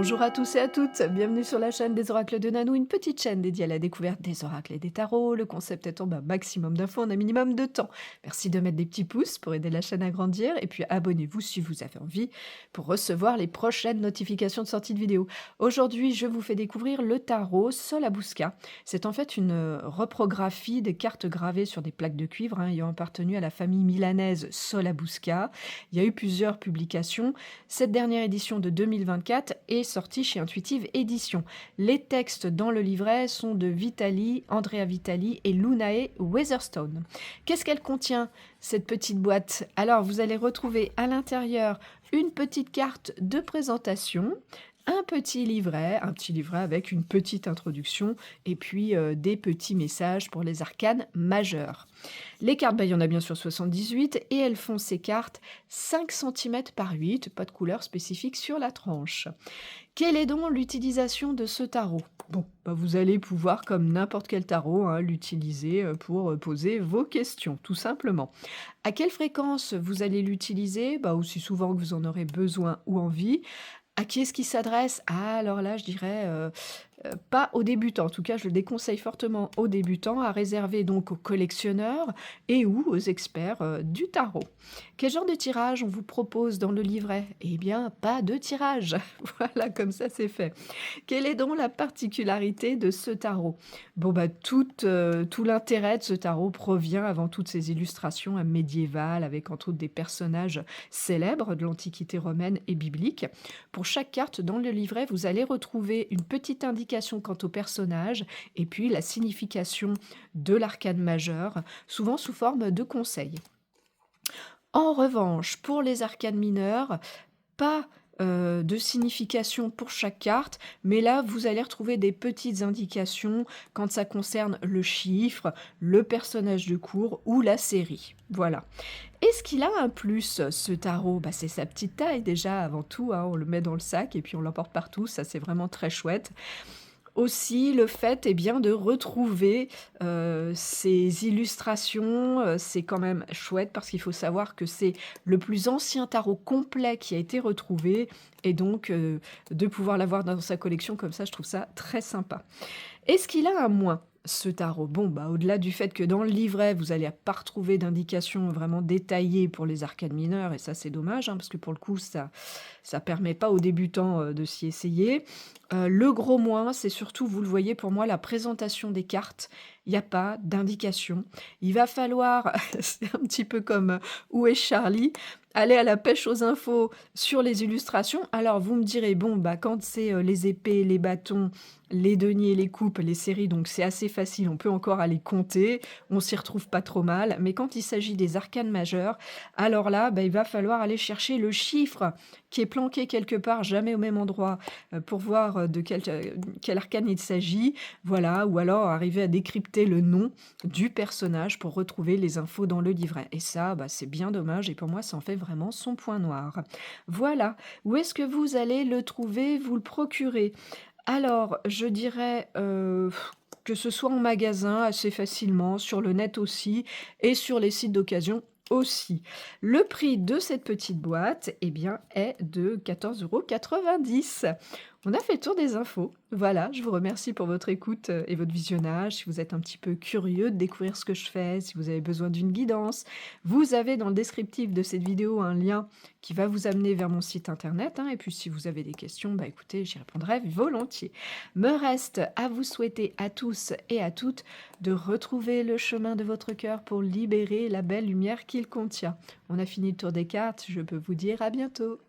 Bonjour à tous et à toutes, bienvenue sur la chaîne des oracles de Nanou, une petite chaîne dédiée à la découverte des oracles et des tarots. Le concept étant maximum d'infos en un minimum de temps. Merci de mettre des petits pouces pour aider la chaîne à grandir et puis abonnez-vous si vous avez envie pour recevoir les prochaines notifications de sortie de vidéo. Aujourd'hui, je vous fais découvrir le tarot Solabusca. C'est en fait une reprographie des cartes gravées sur des plaques de cuivre ayant appartenu à la famille milanaise Solabusca. Il y a eu plusieurs publications. Cette dernière édition de 2024 est sortie chez Intuitive Éditions. Les textes dans le livret sont de Vitali, Andrea Vitali et Lunae Weatherstone. Qu'est-ce qu'elle contient, cette petite boîte? Alors, vous allez retrouver à l'intérieur une petite carte de présentation, un petit livret avec une petite introduction et puis des petits messages pour les arcanes majeures. Les cartes, il y en a bien sûr 78 et elles font ces cartes 5 cm par 8, pas de couleur spécifique sur la tranche. Quelle est donc l'utilisation de ce tarot? Bon, vous allez pouvoir, comme n'importe quel tarot, l'utiliser pour poser vos questions, tout simplement. À quelle fréquence vous allez l'utiliser? Aussi souvent que vous en aurez besoin ou envie. À qui est-ce qu'il s'adresse? Ah, alors là, je dirais pas aux débutants. En tout cas, je le déconseille fortement aux débutants, à réserver donc aux collectionneurs et ou aux experts du tarot. Quel genre de tirage on vous propose dans le livret? Eh bien, pas de tirage. Voilà, comme ça, c'est fait. Quelle est donc la particularité de ce tarot? Tout l'intérêt de ce tarot provient avant toutes ces illustrations médiévales avec entre autres des personnages célèbres de l'Antiquité romaine et biblique. Pour chaque carte dans le livret, vous allez retrouver une petite indication quant au personnage et puis la signification de l'arcane majeur, souvent sous forme de conseils. En revanche, pour les arcanes mineures, pas de signification pour chaque carte, mais là, vous allez retrouver des petites indications quand ça concerne le chiffre, le personnage de cours ou la série. Voilà. Est-ce qu'il a un plus, ce tarot? C'est sa petite taille déjà, avant tout, on le met dans le sac et puis on l'emporte partout, ça c'est vraiment très chouette. Aussi le fait, bien, de retrouver, ces illustrations, c'est quand même chouette parce qu'il faut savoir que c'est le plus ancien tarot complet qui a été retrouvé et donc de pouvoir l'avoir dans sa collection comme ça, je trouve ça très sympa. Est-ce qu'il a un moins, ce tarot? Au-delà du fait que dans le livret, vous allez pas retrouver d'indications vraiment détaillées pour les arcanes mineures et ça, c'est dommage, parce que pour le coup, ça permet pas aux débutants, de s'y essayer. Le gros moins, c'est surtout, vous le voyez pour moi, la présentation des cartes. Il y a pas d'indication. Il va falloir, c'est un petit peu comme, Où est Charlie? Aller à la pêche aux infos sur les illustrations. Alors vous me direz, quand c'est, les épées, les bâtons, les deniers, les coupes, les séries, donc c'est assez facile, on peut encore aller compter, on s'y retrouve pas trop mal. Mais quand il s'agit des arcanes majeures, alors là, il va falloir aller chercher le chiffre qui est planqué quelque part, jamais au même endroit, pour voir, de quel arcane il s'agit. Voilà, ou alors arriver à décrypter le nom du personnage pour retrouver les infos dans le livret. Et ça, c'est bien dommage et pour moi, ça en fait vraiment son point noir. Voilà. Où est-ce que vous allez le trouver, vous le procurer? Alors, je dirais, que ce soit en magasin assez facilement, sur le net aussi et sur les sites d'occasion aussi. Le prix de cette petite boîte, est de 14,90 €. On a fait le tour des infos. Voilà, je vous remercie pour votre écoute, et votre visionnage. Si vous êtes un petit peu curieux de découvrir ce que je fais, si vous avez besoin d'une guidance, vous avez dans le descriptif de cette vidéo un lien qui va vous amener vers mon site internet, et puis si vous avez des questions, écoutez, j'y répondrai volontiers. Me reste à vous souhaiter à tous et à toutes de retrouver le chemin de votre cœur pour libérer la belle lumière qu'il contient. On a fini le tour des cartes, je peux vous dire à bientôt.